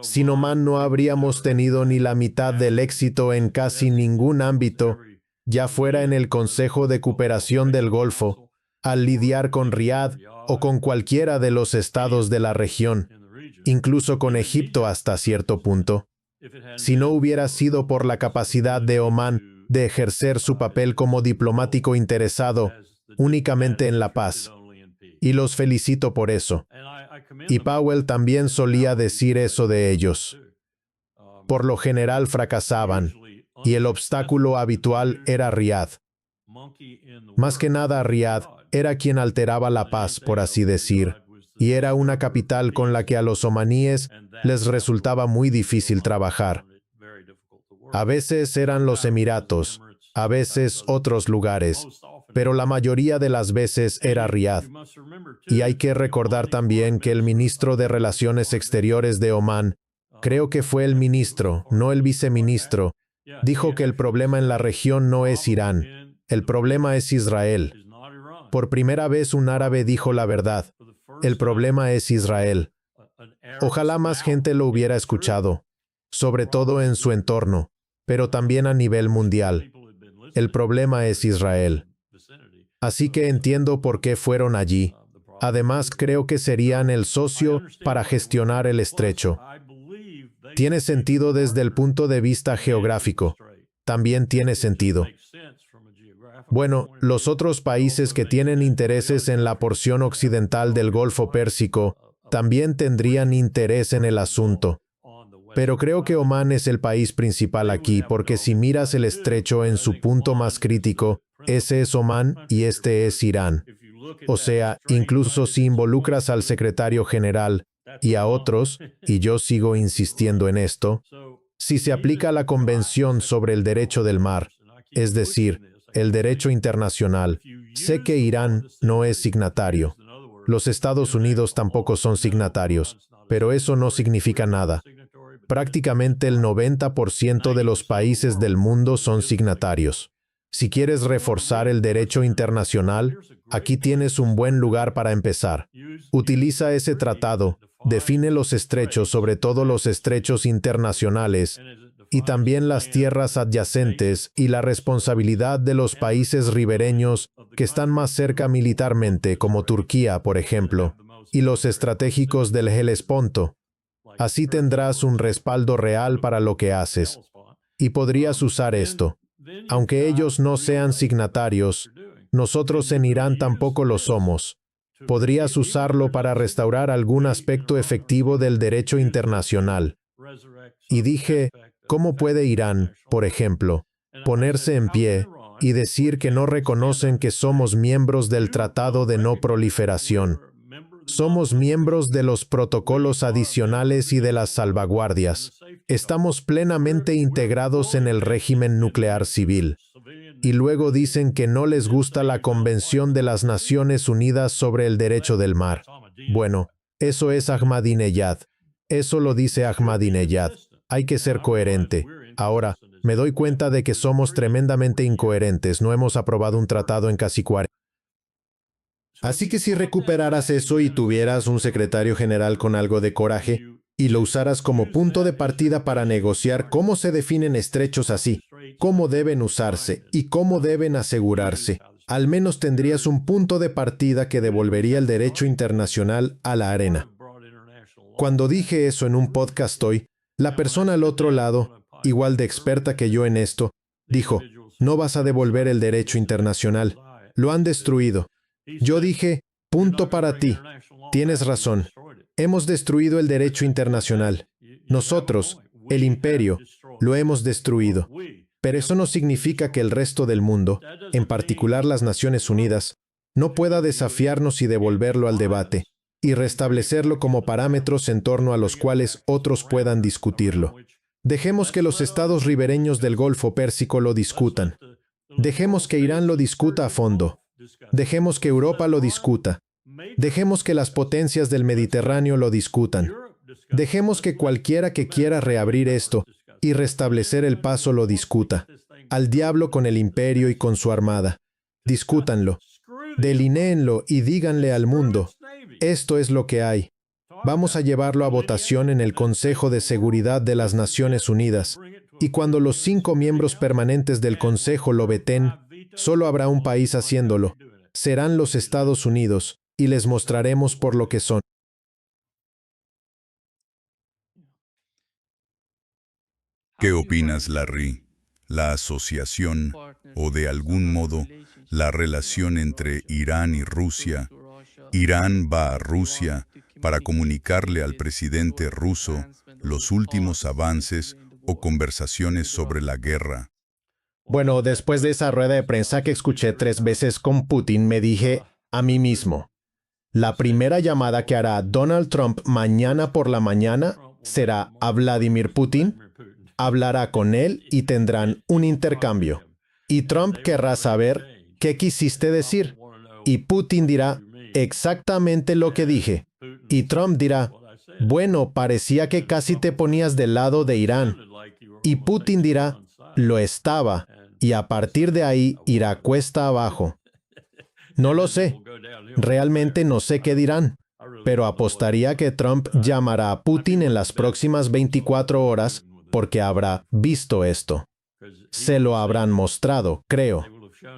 Sin Omán no habríamos tenido ni la mitad del éxito en casi ningún ámbito, ya fuera en el Consejo de Cooperación del Golfo, al lidiar con Riad o con cualquiera de los estados de la región, incluso con Egipto hasta cierto punto. Si no hubiera sido por la capacidad de Omán de ejercer su papel como diplomático interesado únicamente en la paz. Y los felicito por eso. Y Powell también solía decir eso de ellos. Por lo general fracasaban, y el obstáculo habitual era Riad. Más que nada, Riad era quien alteraba la paz, por así decir, y era una capital con la que a los omaníes les resultaba muy difícil trabajar. A veces eran los Emiratos, a veces otros lugares, pero la mayoría de las veces era Riad. Y hay que recordar también que el ministro de Relaciones Exteriores de Omán, creo que fue el ministro, no el viceministro, dijo que el problema en la región no es Irán, el problema es Israel. Por primera vez un árabe dijo la verdad, el problema es Israel. Ojalá más gente lo hubiera escuchado, sobre todo en su entorno, pero también a nivel mundial. El problema es Israel. Así que entiendo por qué fueron allí. Además, creo que serían el socio para gestionar el estrecho. Tiene sentido desde el punto de vista geográfico. También tiene sentido. Bueno, los otros países que tienen intereses en la porción occidental del Golfo Pérsico también tendrían interés en el asunto. Pero creo que Omán es el país principal aquí, porque si miras el estrecho en su punto más crítico, ese es Omán y este es Irán. O sea, incluso si involucras al secretario general y a otros, y yo sigo insistiendo en esto, si se aplica la Convención sobre el Derecho del Mar, es decir, el derecho internacional, sé que Irán no es signatario. Los Estados Unidos tampoco son signatarios, pero eso no significa nada. Prácticamente el 90% de los países del mundo son signatarios. Si quieres reforzar el derecho internacional, aquí tienes un buen lugar para empezar. Utiliza ese tratado, define los estrechos, sobre todo los estrechos internacionales, y también las tierras adyacentes y la responsabilidad de los países ribereños que están más cerca militarmente, como Turquía, por ejemplo, y los estratégicos del Helesponto. Así tendrás un respaldo real para lo que haces. Y podrías usar esto. Aunque ellos no sean signatarios, nosotros en Irán tampoco lo somos. Podrías usarlo para restaurar algún aspecto efectivo del derecho internacional. Y dije, ¿cómo puede Irán, por ejemplo, ponerse en pie y decir que no reconocen que somos miembros del Tratado de No Proliferación? Somos miembros de los protocolos adicionales y de las salvaguardias. Estamos plenamente integrados en el régimen nuclear civil. Y luego dicen que no les gusta la Convención de las Naciones Unidas sobre el Derecho del Mar. Bueno, eso es Ahmadinejad. Eso lo dice Ahmadinejad. Hay que ser coherente. Ahora, me doy cuenta de que somos tremendamente incoherentes. No hemos aprobado un tratado en casi 40. Así que si recuperaras eso y tuvieras un secretario general con algo de coraje, y lo usaras como punto de partida para negociar cómo se definen estrechos así, cómo deben usarse y cómo deben asegurarse, al menos tendrías un punto de partida que devolvería el derecho internacional a la arena. Cuando dije eso en un podcast hoy, la persona al otro lado, igual de experta que yo en esto, dijo, no vas a devolver el derecho internacional. Lo han destruido. Yo dije, punto para ti. Tienes razón. Hemos destruido el derecho internacional. Nosotros, el imperio, lo hemos destruido. Pero eso no significa que el resto del mundo, en particular las Naciones Unidas, no pueda desafiarnos y devolverlo al debate, y restablecerlo como parámetros en torno a los cuales otros puedan discutirlo. Dejemos que los estados ribereños del Golfo Pérsico lo discutan. Dejemos que Irán lo discuta a fondo. Dejemos que Europa lo discuta. Dejemos que las potencias del Mediterráneo lo discutan. Dejemos que cualquiera que quiera reabrir esto y restablecer el paso lo discuta. Al diablo con el imperio y con su armada. Discútanlo. Delinéenlo y díganle al mundo, esto es lo que hay. Vamos a llevarlo a votación en el Consejo de Seguridad de las Naciones Unidas. Y cuando los 5 miembros permanentes del Consejo lo veten, solo habrá un país haciéndolo. Serán los Estados Unidos, y les mostraremos por lo que son. ¿Qué opinas, Larry? La asociación, o de algún modo, la relación entre Irán y Rusia. Irán va a Rusia para comunicarle al presidente ruso los últimos avances o conversaciones sobre la guerra. Bueno, después de esa rueda de prensa que escuché 3 veces con Putin, me dije a mí mismo, la primera llamada que hará Donald Trump mañana por la mañana será a Vladimir Putin, hablará con él y tendrán un intercambio. Y Trump querrá saber qué quisiste decir. Y Putin dirá exactamente lo que dije. Y Trump dirá, bueno, parecía que casi te ponías del lado de Irán. Y Putin dirá, lo estaba. Y a partir de ahí irá cuesta abajo. No lo sé. Realmente no sé qué dirán. Pero apostaría que Trump llamará a Putin en las próximas 24 horas porque habrá visto esto. Se lo habrán mostrado, creo.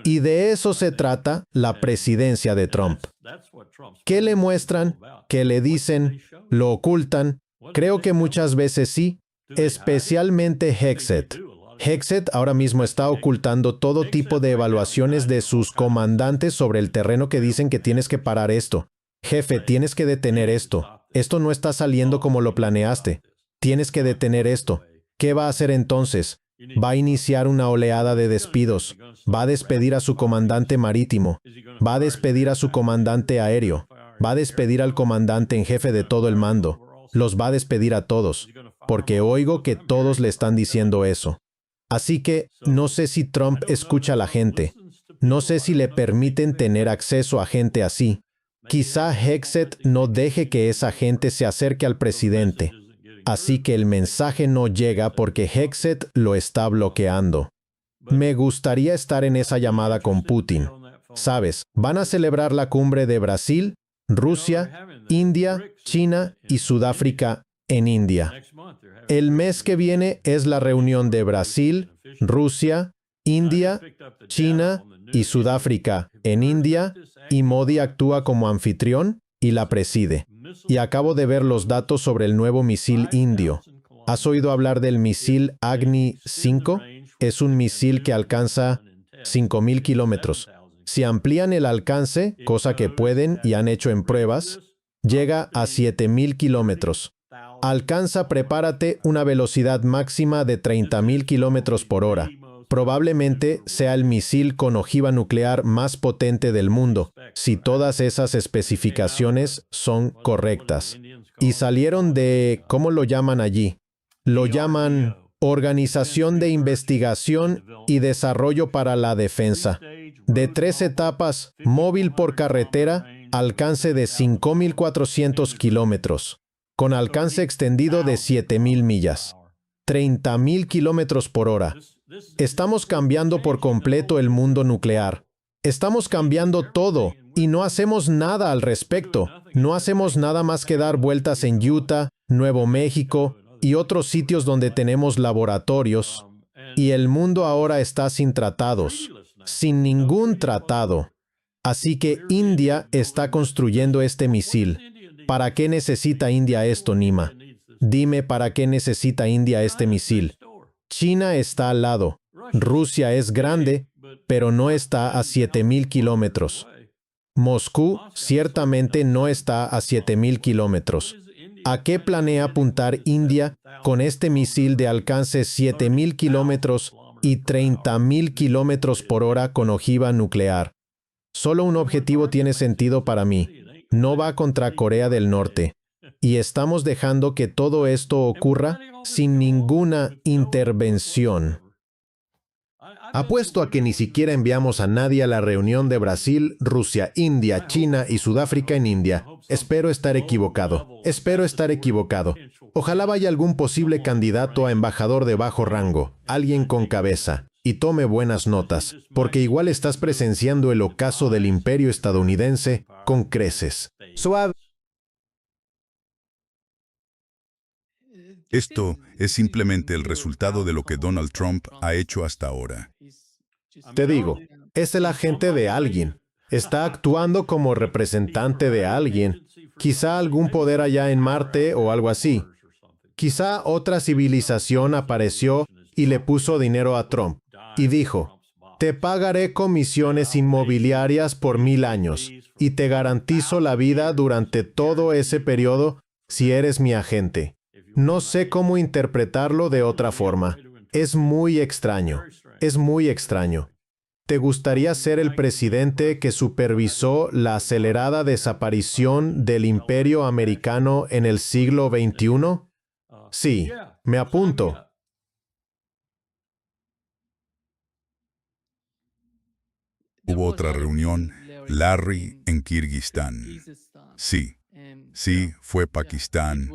Y de eso se trata la presidencia de Trump. ¿Qué le muestran? ¿Qué le dicen? ¿Lo ocultan? Creo que muchas veces sí, especialmente Hegseth. Hegseth ahora mismo está ocultando todo tipo de evaluaciones de sus comandantes sobre el terreno que dicen que tienes que parar esto. Jefe, tienes que detener esto. Esto no está saliendo como lo planeaste. Tienes que detener esto. ¿Qué va a hacer entonces? Va a iniciar una oleada de despidos. Va a despedir a su comandante marítimo. Va a despedir a su comandante aéreo. Va a despedir al comandante en jefe de todo el mando. Los va a despedir a todos. Porque oigo que todos le están diciendo eso. Así que no sé si Trump escucha a la gente. No sé si le permiten tener acceso a gente así. Quizá Hegseth no deje que esa gente se acerque al presidente. Así que el mensaje no llega porque Hegseth lo está bloqueando. Me gustaría estar en esa llamada con Putin. Sabes, van a celebrar la cumbre de Brasil, Rusia, India, China y Sudáfrica en India. El mes que viene es la reunión de Brasil, Rusia, India, China y Sudáfrica en India, y Modi actúa como anfitrión y la preside. Y acabo de ver los datos sobre el nuevo misil indio. ¿Has oído hablar del misil Agni 5? Es un misil que alcanza 5.000 kilómetros. Si amplían el alcance, cosa que pueden y han hecho en pruebas, llega a 7.000 kilómetros. Alcanza, prepárate, una velocidad máxima de 30.000 kilómetros por hora. Probablemente sea el misil con ojiva nuclear más potente del mundo, si todas esas especificaciones son correctas. Y salieron de, ¿cómo lo llaman allí? Lo llaman Organización de Investigación y Desarrollo para la Defensa. De 3 etapas, móvil por carretera, alcance de 5.400 kilómetros, con alcance extendido de 7.000 millas. 30.000 kilómetros por hora. Estamos cambiando por completo el mundo nuclear. Estamos cambiando todo y no hacemos nada al respecto. No hacemos nada más que dar vueltas en Utah, Nuevo México y otros sitios donde tenemos laboratorios. Y el mundo ahora está sin tratados, sin ningún tratado. Así que India está construyendo este misil. ¿Para qué necesita India esto, Nima? Dime, ¿para qué necesita India este misil? China está al lado. Rusia es grande, pero no está a 7.000 kilómetros. Moscú ciertamente no está a 7.000 kilómetros. ¿A qué planea apuntar India con este misil de alcance 7.000 kilómetros y 30.000 kilómetros por hora con ojiva nuclear? Solo un objetivo tiene sentido para mí. No va contra Corea del Norte. Y estamos dejando que todo esto ocurra sin ninguna intervención. Apuesto a que ni siquiera enviamos a nadie a la reunión de Brasil, Rusia, India, China y Sudáfrica en India. Espero estar equivocado. Espero estar equivocado. Ojalá vaya algún posible candidato a embajador de bajo rango, alguien con cabeza, y tome buenas notas, porque igual estás presenciando el ocaso del imperio estadounidense con creces. Suave. Esto es simplemente el resultado de lo que Donald Trump ha hecho hasta ahora. Te digo, es el agente de alguien. Está actuando como representante de alguien. Quizá algún poder allá en Marte o algo así. Quizá otra civilización apareció y le puso dinero a Trump y dijo, te pagaré comisiones inmobiliarias por 1000 años y te garantizo la vida durante todo ese periodo si eres mi agente. No sé cómo interpretarlo de otra forma. Es muy extraño. Es muy extraño. ¿Te gustaría ser el presidente que supervisó la acelerada desaparición del imperio americano en el siglo XXI? Sí, me apunto. Hubo otra reunión, Larry, en Kirguistán. Sí, fue Pakistán,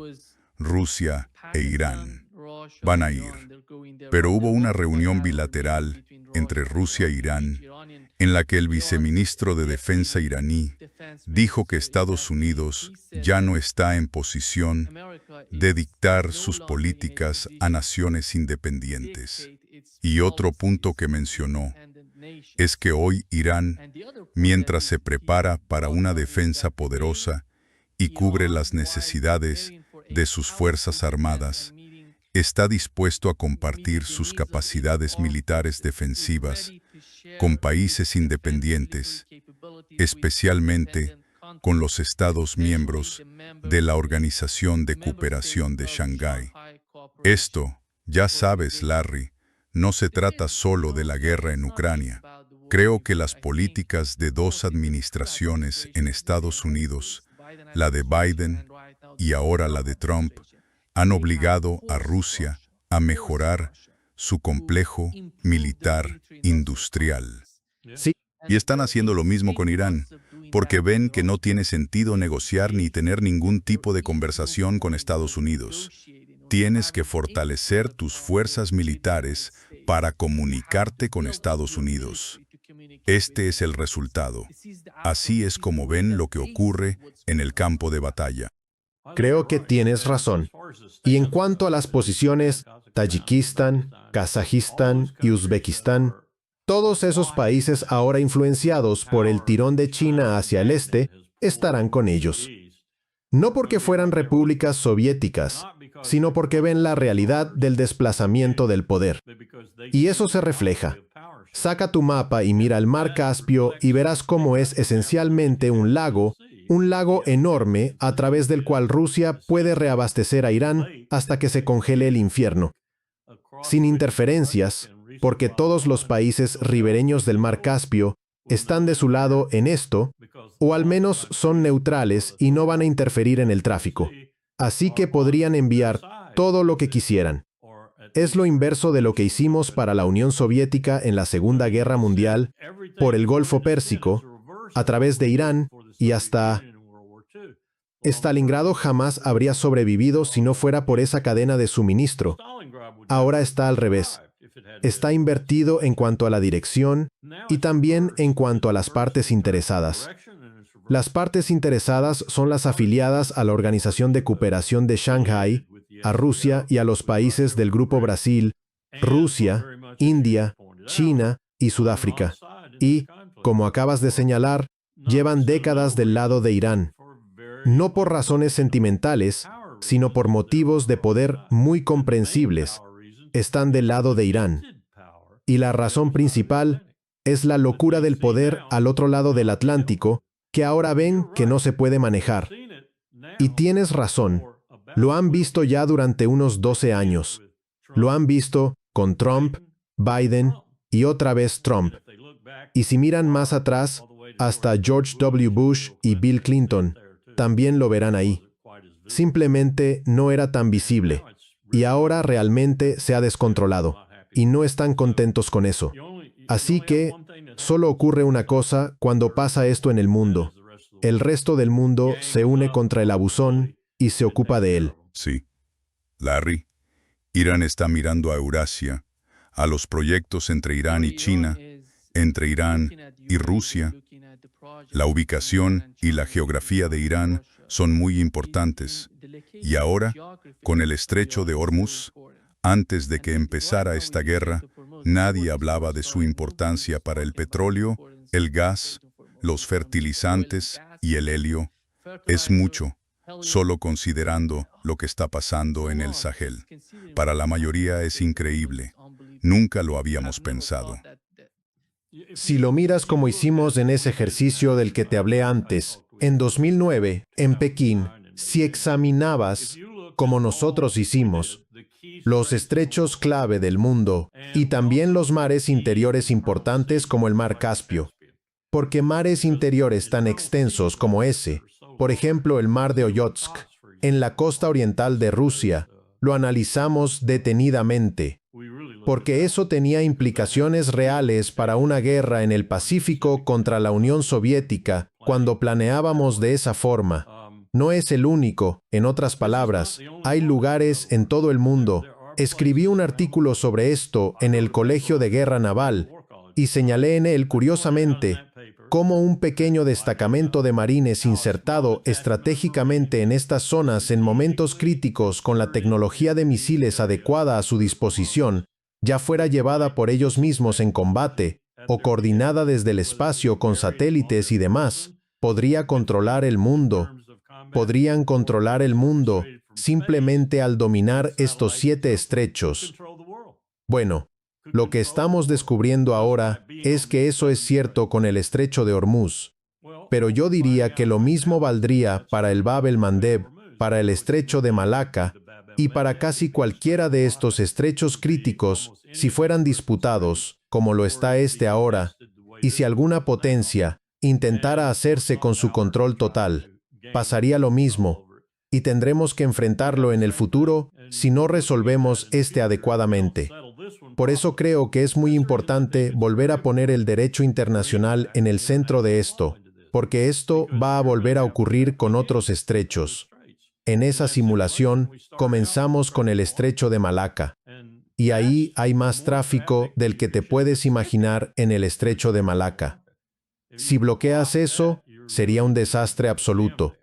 Rusia e Irán. Van a ir. Pero hubo una reunión bilateral entre Rusia e Irán en la que el viceministro de Defensa iraní dijo que Estados Unidos ya no está en posición de dictar sus políticas a naciones independientes. Y otro punto que mencionó es que hoy Irán, mientras se prepara para una defensa poderosa y cubre las necesidades de sus fuerzas armadas, está dispuesto a compartir sus capacidades militares defensivas con países independientes, especialmente con los Estados miembros de la Organización de Cooperación de Shanghái. Esto, ya sabes, Larry, no se trata solo de la guerra en Ucrania. Creo que las políticas de dos administraciones en Estados Unidos, la de Biden y ahora la de Trump, han obligado a Rusia a mejorar su complejo militar industrial. Sí, Y están haciendo lo mismo con Irán, porque ven que no tiene sentido negociar ni tener ningún tipo de conversación con Estados Unidos. Tienes que fortalecer tus fuerzas militares para comunicarte con Estados Unidos. Este es el resultado. Así es como ven lo que ocurre en el campo de batalla. creo que tienes razón. Y en cuanto a las posiciones, Tayikistán, Kazajistán y Uzbekistán, todos esos países ahora influenciados por el tirón de China hacia el este, estarán con ellos. No porque fueran repúblicas soviéticas, sino porque ven la realidad del desplazamiento del poder. Y eso se refleja. Saca tu mapa y mira el mar Caspio y verás cómo es esencialmente un lago enorme a través del cual Rusia puede reabastecer a Irán hasta que se congele el infierno. Sin interferencias, porque todos los países ribereños del mar Caspio están de su lado en esto, o al menos son neutrales y no van a interferir en el tráfico. Así que podrían enviar todo lo que quisieran. Es lo inverso de lo que hicimos para la Unión Soviética en la Segunda Guerra Mundial, por el Golfo Pérsico, a través de Irán y hasta... Stalingrado jamás habría sobrevivido si no fuera por esa cadena de suministro. Ahora está al revés. Está invertido en cuanto a la dirección y también en cuanto a las partes interesadas. Las partes interesadas son las afiliadas a la Organización de Cooperación de Shanghái, a Rusia y a los países del Grupo Brasil, Rusia, India, China y Sudáfrica. Y, como acabas de señalar, llevan décadas del lado de Irán. No por razones sentimentales, sino por motivos de poder muy comprensibles. Están del lado de Irán. Y la razón principal Es la locura del poder al otro lado del Atlántico que ahora ven que no se puede manejar. Y tienes razón. Lo han visto ya durante unos 12 años. Lo han visto con Trump, Biden y otra vez Trump. Y si miran más atrás, hasta George W. Bush y Bill Clinton, también lo verán ahí. Simplemente no era tan visible. Y ahora realmente se ha descontrolado. Y no están contentos con eso. Así que solo ocurre una cosa cuando pasa esto en el mundo. El resto del mundo se une contra el abusón y se ocupa de él. Sí. Larry, Irán está mirando a Eurasia, a los proyectos entre Irán y China, entre Irán y Rusia. La ubicación y la geografía de Irán son muy importantes. Y ahora, con el estrecho de Hormuz, antes de que empezara esta guerra, nadie hablaba de su importancia para el petróleo, el gas, los fertilizantes y el helio. Es mucho, solo considerando lo que está pasando en el Sahel. Para la mayoría es increíble. Nunca lo habíamos pensado. Si lo miras como hicimos en ese ejercicio del que te hablé antes, en 2009, en Pekín, si examinabas, como nosotros hicimos, los estrechos clave del mundo y también los mares interiores importantes como el mar Caspio, porque mares interiores tan extensos como ese, por ejemplo el mar de Oyotsk, en la costa oriental de Rusia, lo analizamos detenidamente, porque eso tenía implicaciones reales para una guerra en el Pacífico contra la Unión Soviética cuando planeábamos de esa forma. No es el único, en otras palabras, hay lugares en todo el mundo. Escribí un artículo sobre esto en el Colegio de Guerra Naval y señalé en él, curiosamente, cómo un pequeño destacamento de marines insertado estratégicamente en estas zonas en momentos críticos con la tecnología de misiles adecuada a su disposición, ya fuera llevada por ellos mismos en combate o coordinada desde el espacio con satélites y demás, podría controlar el mundo. Podrían controlar el mundo simplemente al dominar estos 7 estrechos. Bueno, lo que estamos descubriendo ahora es que eso es cierto con el estrecho de Hormuz. Pero yo diría que lo mismo valdría para el Bab el-Mandeb, para el estrecho de Malaca y para casi cualquiera de estos estrechos críticos si fueran disputados, como lo está este ahora, y si alguna potencia intentara hacerse con su control total. Pasaría lo mismo, y tendremos que enfrentarlo en el futuro si no resolvemos este adecuadamente. Por eso creo que es muy importante volver a poner el derecho internacional en el centro de esto, porque esto va a volver a ocurrir con otros estrechos. En esa simulación, comenzamos con el estrecho de Malaca, y ahí hay más tráfico del que te puedes imaginar en el estrecho de Malaca. Si bloqueas eso, sería un desastre absoluto.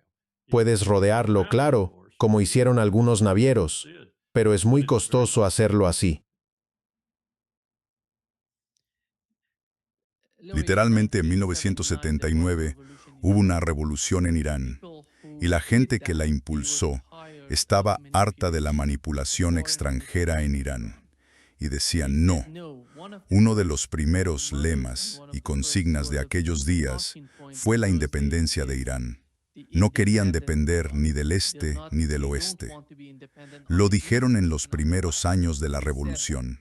Puedes rodearlo, claro, como hicieron algunos navieros, pero es muy costoso hacerlo así. Literalmente en 1979 hubo una revolución en Irán, y la gente que la impulsó estaba harta de la manipulación extranjera en Irán, y decían no. Uno de los primeros lemas y consignas de aquellos días fue la independencia de Irán. No querían depender ni del este ni del oeste. Lo dijeron en los primeros años de la revolución.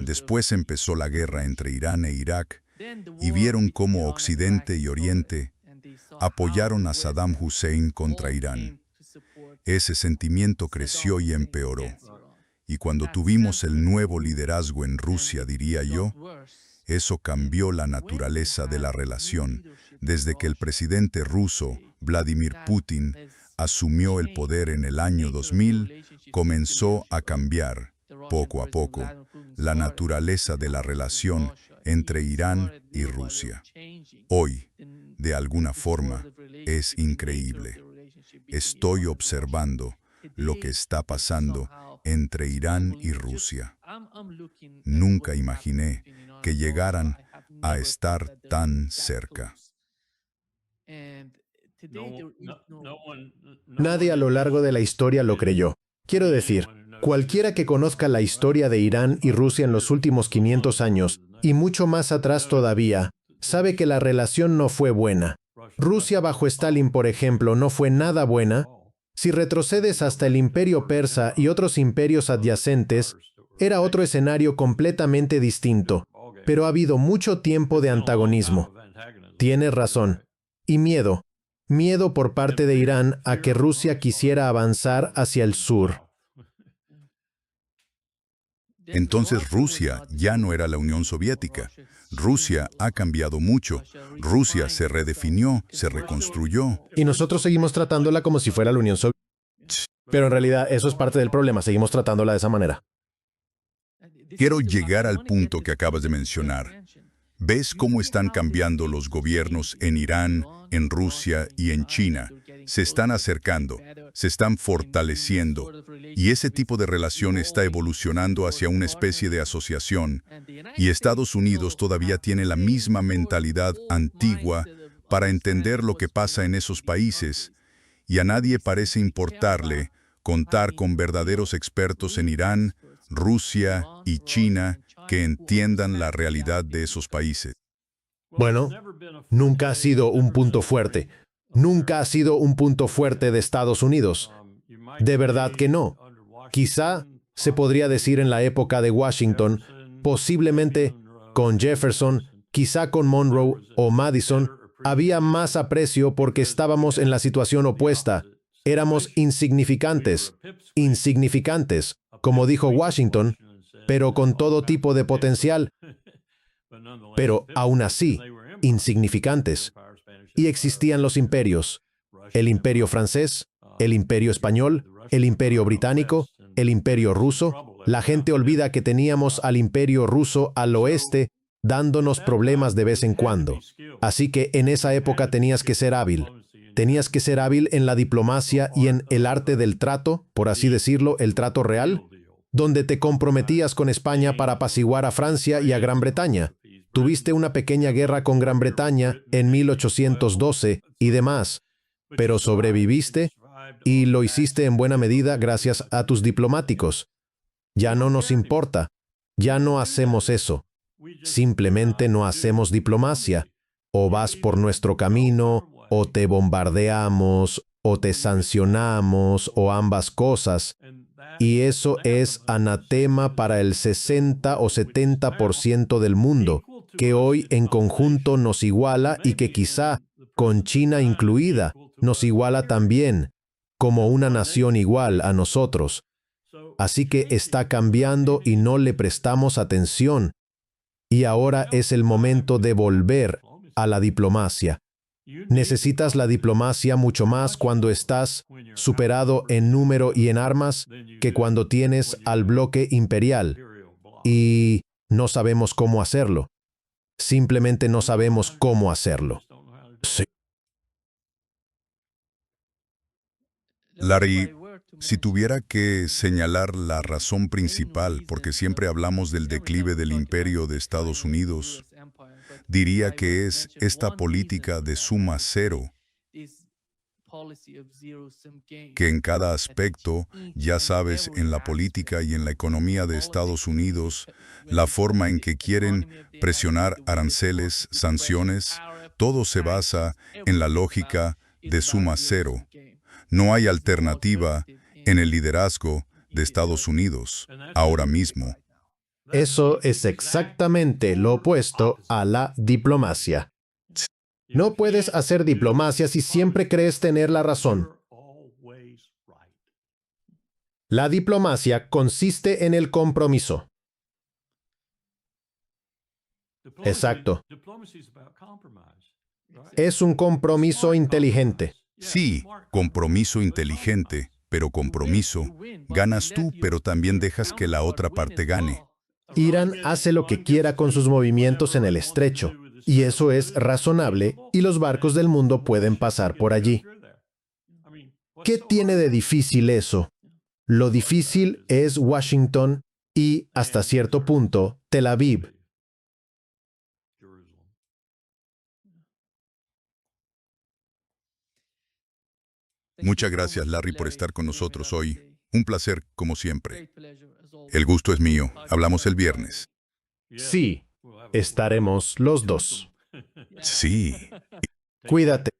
Después empezó la guerra entre Irán e Irak y vieron cómo Occidente y Oriente apoyaron a Saddam Hussein contra Irán. Ese sentimiento creció y empeoró. Y cuando tuvimos el nuevo liderazgo en Rusia, diría yo, eso cambió la naturaleza de la relación. Desde que el presidente ruso, Vladimir Putin, asumió el poder en el año 2000, comenzó a cambiar, poco a poco, la naturaleza de la relación entre Irán y Rusia. Hoy, de alguna forma, es increíble. Estoy observando lo que está pasando entre Irán y Rusia. Nunca imaginé que llegaran a estar tan cerca. Nadie a lo largo de la historia lo creyó. Quiero decir, cualquiera que conozca la historia de Irán y Rusia en los últimos 500 años y mucho más atrás todavía, sabe que la relación no fue buena. Rusia bajo Stalin, por ejemplo, no fue nada buena. Si retrocedes hasta el imperio persa y otros imperios adyacentes, era otro escenario completamente distinto, pero ha habido mucho tiempo de antagonismo. Tienes razón. Y miedo. Miedo por parte de Irán a que Rusia quisiera avanzar hacia el sur. Entonces Rusia ya no era la Unión Soviética. Rusia ha cambiado mucho. Rusia se redefinió, se reconstruyó. Y nosotros seguimos tratándola como si fuera la Unión Soviética. Pero en realidad eso es parte del problema, seguimos tratándola de esa manera. Quiero llegar al punto que acabas de mencionar. ¿Ves cómo están cambiando los gobiernos en Irán, en Rusia y en China? Se están acercando, se están fortaleciendo, y ese tipo de relación está evolucionando hacia una especie de asociación, y Estados Unidos todavía tiene la misma mentalidad antigua para entender lo que pasa en esos países, y a nadie parece importarle contar con verdaderos expertos en Irán, Rusia y China que entiendan la realidad de esos países. Bueno, nunca ha sido un punto fuerte. Nunca ha sido un punto fuerte de Estados Unidos. De verdad que no. Quizá se podría decir en la época de Washington, posiblemente con Jefferson, quizá con Monroe o Madison, había más aprecio porque estábamos en la situación opuesta. Éramos insignificantes, como dijo Washington, pero con todo tipo de potencial, pero aún así, insignificantes. Y existían los imperios, el imperio francés, el imperio español, el imperio británico, el imperio ruso. La gente olvida que teníamos al imperio ruso al oeste, dándonos problemas de vez en cuando. Así que en esa época tenías que ser hábil. Tenías que ser hábil en la diplomacia y en el arte del trato, por así decirlo, el trato real, donde te comprometías con España para apaciguar a Francia y a Gran Bretaña. Tuviste una pequeña guerra con Gran Bretaña en 1812 y demás, pero sobreviviste y lo hiciste en buena medida gracias a tus diplomáticos. Ya no nos importa, ya no hacemos eso. Simplemente no hacemos diplomacia. O vas por nuestro camino, o te bombardeamos, o te sancionamos, o ambas cosas. Y eso es anatema para el 60 o 70% del mundo, que hoy en conjunto nos iguala y que quizá, con China incluida, nos iguala también, como una nación igual a nosotros. Así que está cambiando y no le prestamos atención. Y ahora es el momento de volver a la diplomacia. Necesitas la diplomacia mucho más cuando estás superado en número y en armas que cuando tienes al bloque imperial. Y no sabemos cómo hacerlo. Simplemente no sabemos cómo hacerlo. Sí. Larry, si tuviera que señalar la razón principal, porque siempre hablamos del declive del imperio de Estados Unidos, diría que es esta política de suma cero, que en cada aspecto, ya sabes, en la política y en la economía de Estados Unidos, la forma en que quieren presionar aranceles, sanciones, todo se basa en la lógica de suma cero. No hay alternativa en el liderazgo de Estados Unidos ahora mismo. Eso es exactamente lo opuesto a la diplomacia. No puedes hacer diplomacia si siempre crees tener la razón. La diplomacia consiste en el compromiso. Exacto. Es un compromiso inteligente. Sí, compromiso inteligente, pero compromiso. Ganas tú, pero también dejas que la otra parte gane. Irán hace lo que quiera con sus movimientos en el estrecho, y eso es razonable, y los barcos del mundo pueden pasar por allí. ¿Qué tiene de difícil eso? Lo difícil es Washington y, hasta cierto punto, Tel Aviv. Muchas gracias, Larry, por estar con nosotros hoy. Un placer, como siempre. El gusto es mío. Hablamos el viernes. Sí, Estaremos los dos. Sí, Cuídate. cuídate.